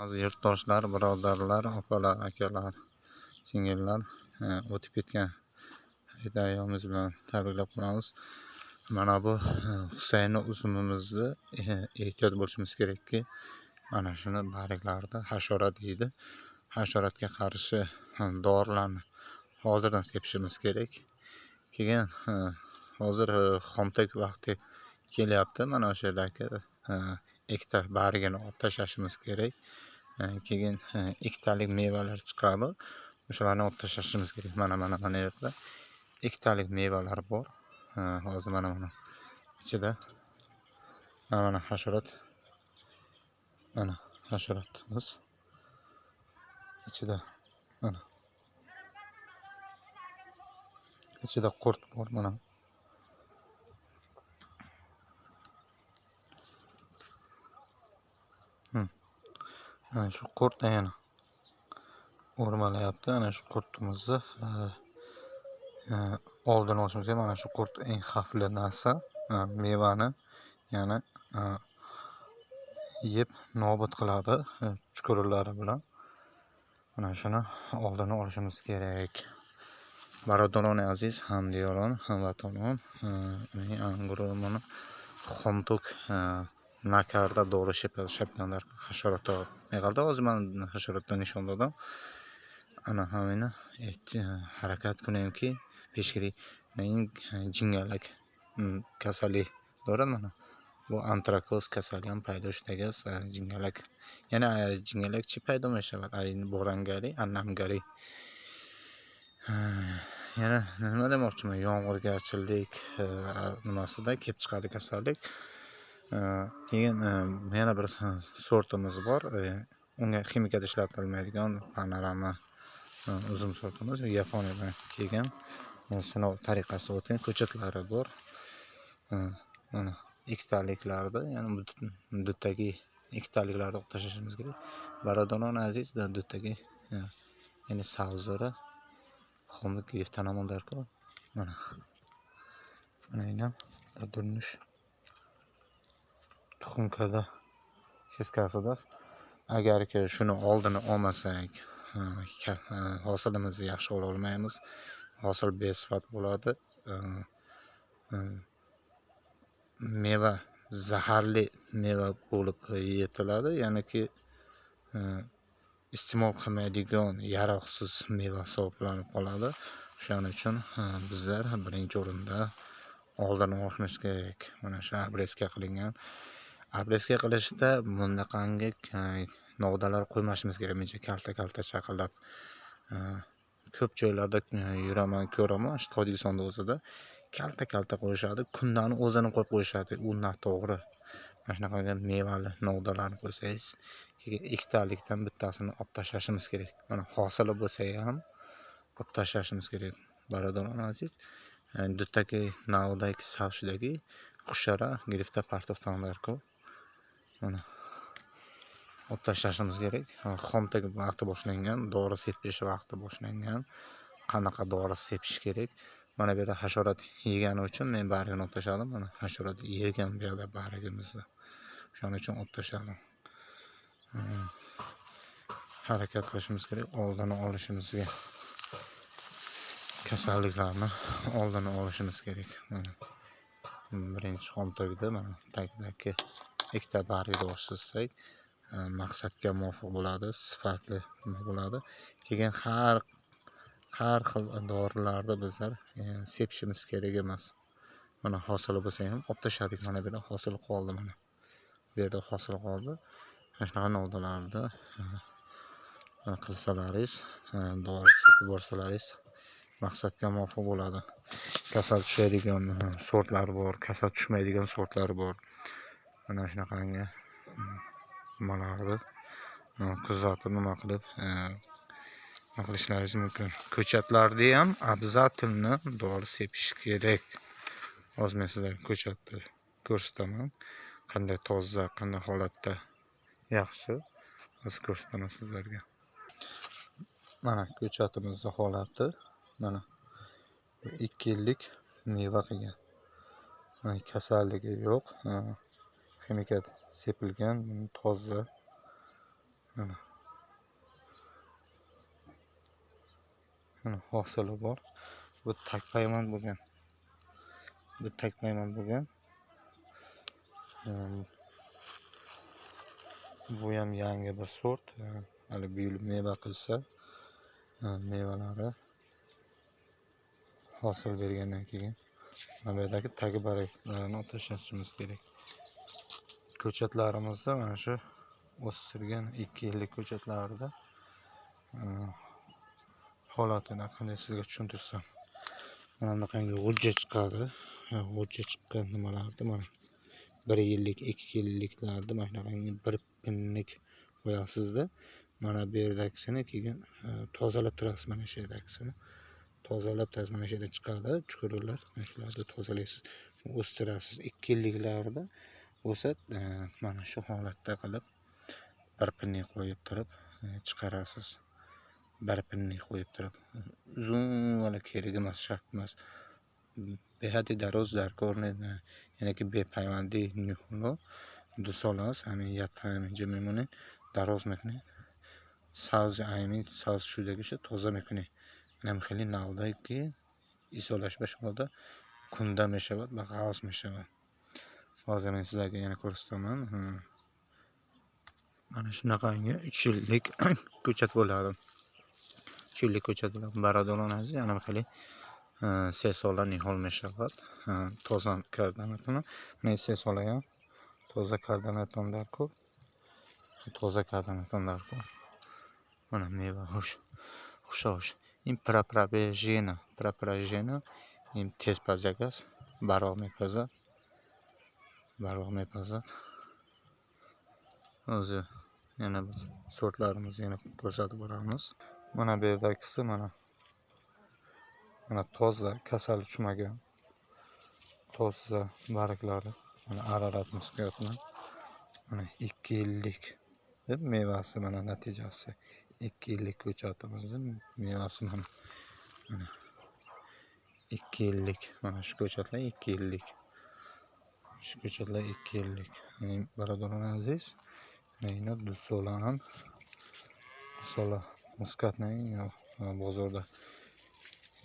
Aziz yurtdoshlar, birodarlar, opalar, akalar, singillar, o'tib ketgan hayit ayyomimiz bilan tabriklab qolamiz. Mana bu Husayn uzumimizni ehtiyot bo'lishimiz kerakki, mana shuni barglarida hasharot deydi. Hasharotga qarshi dorilarni hozirdan sepishimiz kerak. Keyin hozir xomtok vaqti kelyapti. Mana o'sha yerdagi ikkita bargini olib tashlashimiz kerak. Keyin ikkitalik mevalar chiqadi. O'shalarni olib tashlashimiz kerak. Mana yerda ikkitalik mevalar bor. Hozir mana ichida mana hasharot. Mana hasharotimiz ichida mana ichida qurt bor mana. Ana shu qurt yana o'rmalayapti. Ana shu qurtimizni oldini olishimiz kerak. Mana shu qurt eng xavfli narsa. Mevani yana yeb nobud qiladi chuqurlari bilan. Mana shuni oldini olishimiz kerak. Barodaron aziz, hamdiyoron, hamvatanon, mening angurumini xomtok nakarda dori shaplanlar hasharot meqalda hozir men hasharotdan nishon berdim. Ana hamini harakat qilyapki, peshkiri mening jingalak kasallik dori mana. Bu antrakoz kasali ham paydo shtaga jingalak. Yana jingalak chi paydo bo'ladi. Ayni borangari, annamgari. Yana nima demoqchiman, yomg'irgarchilik nimasida kelib chiqadi kasallik. Keyin yana bir sortimiz bor. Unga ximikada ishlatilmaydigan panorama uzum sortimiz. Yaponiyadan kelgan sinov tariqasida o'tgan ko'chatlari bor. Mana ikkitaliklarda, ya'ni duddagi ikkitaliklarni olib tashlashimiz kerak. Barodaron aziz, duddagi ya'ni savzora xomlik giftanaman darko. Mana yana durmuş tuxumkada siskasida agarki shuni oldini olmasak hosilimizni yaxshi ola olmaymiz. Hosil besifat bo'ladi. Meva zaharli meva bo'lib yetiladi, ya'niki iste'mol qilmaydigan yaroqsiz meva hisoblanib qoladi. Shuning uchun bizlar birinchi o'rinda oldini olishimiz kerak. Mana shu abreska qilingan. Abreska qilishda bundaqangi novdalar qo'ymashimiz kerak. Mencha kalta chaqillab ko'p joylarda yuraman, ko'raman, shu Tojikistonda o'zida kalta qo'yishadi. Kundani o'zini qo'yib qo'yishadi. U noto'g'ri. Mana shunaqa mevali novdalarni qo'ysangiz, keyin ikkitalikdan bittasini olib tashlashimiz kerak. Mana hosili bo'lsa ham olib tashlashimiz kerak. Barodaron aziz, duttagi navdagi savshdagi qushara grifta partoftanlarko. Mana olib tashlashimiz kerak. Xomtok vaqti boshlangan, dori sepish vaqti boshlangan. Qanaqa dori sepish kerak? Mana bu yerda hasharot yegani uchun men bargini olib tashladim. Mana hasharot yegan bu yerda bargimizni. Shuning uchun olib tashladim. Harakat qilishimiz kerak, oldini olishimizga. Kasalliklarni oldini olishimiz kerak. Birinchi xomtokda mana tagdagi ikkita bargni boshlasak, maqsadga muvofiq bo'ladi, sifatli bo'ladi. Keyin har xil dorilarni bizlar sepishimiz kerak emas. Mana hosili bo'lsa ham olib tashladik. Mana bu yerda hosil qoldi mana. Bu yerda hosil qoldi. Mana shunaqa novdalarni qilsalaringiz, dori sepib borsalaringiz maqsadga muvofiq bo'ladi. Kasal tushadigan sortlar bor, kasal tushmaydigan sortlar bor. Mana shunaqangi nimalarni kuzatib nima qilib qilishlaringiz mumkin. Ko'chatlarni ham обязательно dori sepish kerak. Hozir men sizlarga ko'chatni ko'rsataman. Qanday toza, qanday holatda yaxshi. Hozir ko'rsataman sizlarga. Mana ko'chatimizning holati. Mana 2 yillik meva qilgan. Kasalligi yo'q. Ximikat sepilgan, toza. Mana hosili bor. Bu takpayman bo'lgan. Bu ham yangi bir sort. Hali bu yil meva qilsa, mevalari hosil bergandan keyin mana bu yerdagi tagi baraklarini tashlashimiz kerak. Ko'chatlarimizda mana shu o'stirgan 2 yillik ko'chatlarda holatini qanday sizga tushuntirsam. Mana bunaqangi g'ujja chiqadi. G'ujja chiqqan nimalarni mana 1 yillik, 2 yilliklarni mana shunaqangi bir kunlik qo'yasizda. Mana bu yerdagisini keyin tozalab turasiz. Mana shu yerdagisini tozalab turasiz. Mana shu yerda chiqadi chuqurlar. Mana shularni tozalaysiz. O'stirasiz. 2 yilliklarda bo'lsa mana shu holatda qilib bir kunlik qo'yib turib chiqarasiz. Bir kunlik qo'yib turib uzun vaqt kerak emas, shart emas. Behati daroz darkornet, ya'ni ki bepayvandi nuhlo dusolas همین یا همینجا میمونه دراز میکنه ساز همین ساز شده که تازه میکنه اینم خیلی نالده که ایسالش بشه بوده کنده میشود و غاز میشود لازم این sizlarga yana ko'rsataman. Mana shunaqangi 3 yillik ko'chat bo'ladi. 3 yillik ko'chat bo'ladi. Baradorlar aziz, yana xili سه ساله نهال می شود. تازه کردنتون نه 3 ساله هم تازه کردنتون در کن. تازه کردنتون در کن. من میوه خوش. این پرپراژینا این تیز پزک است. برای میپزد. از یعنی sortlarımız yine ko'rsatib boramiz. Mana bu yerdagisi mana toza kasal tushmagan toza barglari mana ararat muskot mana 2 yillik deb mevasi mana natijasi 2 yillik ko'chatimizning mevasi mana 2 yillik mana shu ko'chatlar 2 yillik yani baradorlar aziz mana dusolan muskatning bozorda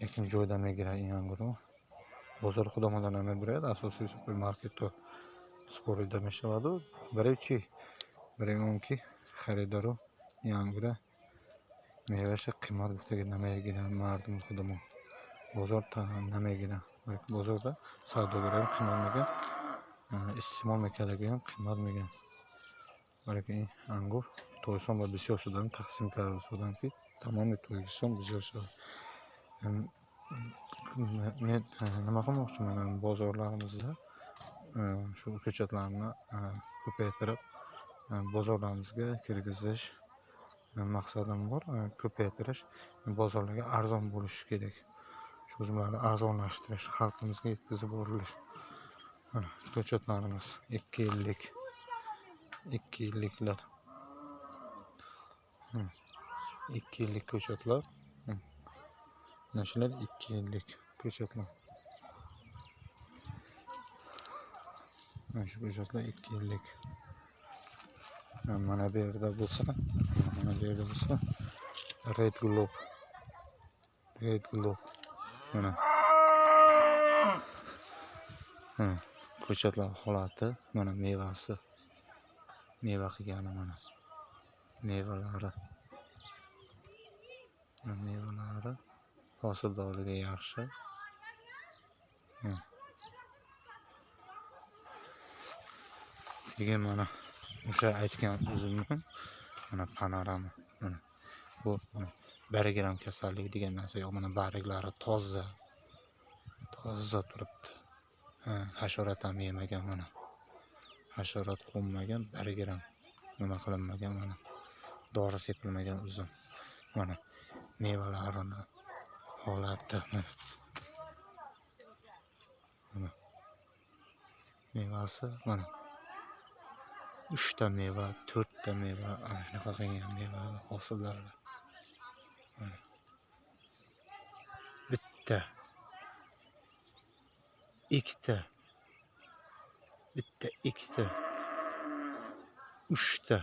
yakın joyda megiradigan guruh bozor xudomadan mebraydi asosiy supermarket to sporida meshawadi birinchi xaridoro yangura mevashi qiymat butaga namaygidan mardum xudoma bozor ta namaygidan bozorda savdogarlar qiymatmagan iste'mol mekalagayan qiymatmagan balki angur to'yson va bisyoshdan taqsim qiladigan ki tamom to'yson bisyoshdan men nima qilmoqchiman bozorlarimizda shu ko'chatlarni ko'paytirib bozorlarimizga kirgizish maqsadim bor. Ko'paytirish bozorlarga arzon bo'lishi kerak. Shu jumladan arzonlashtirish, xalqimizga yetkazib borilish. Ko'chatlarimiz 2 yilliklar 2 yillik ko'chatlar. Nashular 2 yillik ko'chatlar. Shu ko'chatlar 2 yillik. Mana bu yerda bo'lsa, Red Globe. Mana. Ko'chatlar holati, mana mevasi. Meva qilgani mana. Mevalari hosildorligi yaxshi. Keyin mana o'sha aytgan uzumni mana panorama mana bu 1 gram kasallik degan narsa yo'q. Mana barglari toza turibdi. Hasharot ham yemagan mana. Hasharot qo'nmagan 1 gram nima qilinmagan mana. Dori sepilmagan uzum. Mana mevalarini holati mana. Mevasi mana 3 ta meva, 4 ta meva, shunaqa qilgan meva hosillari. Bitta, ikkita, 3 ta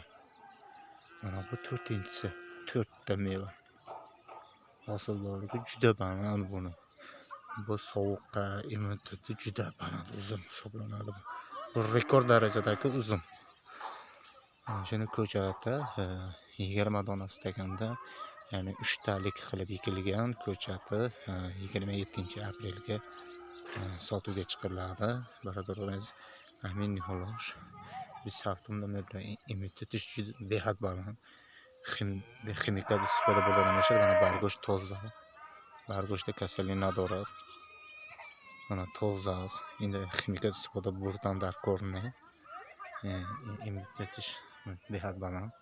Mana bu 4-inchisi. 4 ta meva. Hosildorligi juda baland buni. Bu sovuqqa immuniteti juda baland uzum hisoblanadi. Bu rekord darajadagi uzum. Shuni ko'chatda 20 dona istakanda, ya'ni 3 talik qilib ekilgan ko'chati 27-aprelga sotuvga chiqariladi. Birodarlar, amin xolos. Biz haftamda mebla immuniteti juda behad baland. Ximikal istifoda bo'ladigan mana bargo'sht toza. Bargo'shtda kasallik nadorat. Mana toza. Endi ximikal istifoda buradan dar ko'rinadi. Immuniteti behad baland.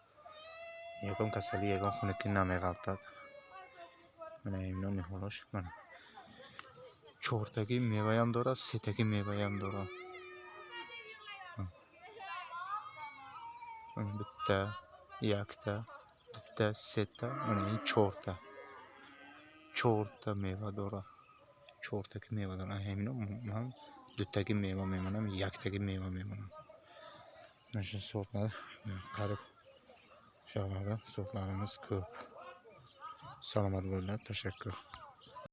Yaqin kasallik yaqin xunukni namay qaltadi. Mana endi xolos. Mana cho'rtagi meva ham dora, setagi meva ham dora. Mana bitta, yakta, bitta, setta, mana cho'rta. Cho'rta meva dora. Cho'rtagi meva dora. Mana duttagi meva mana yaktagi meva mana. Mana shu sortlar qarib shag'alda sortlarimiz ko'p. Salomat bo'linglar, tashakkur.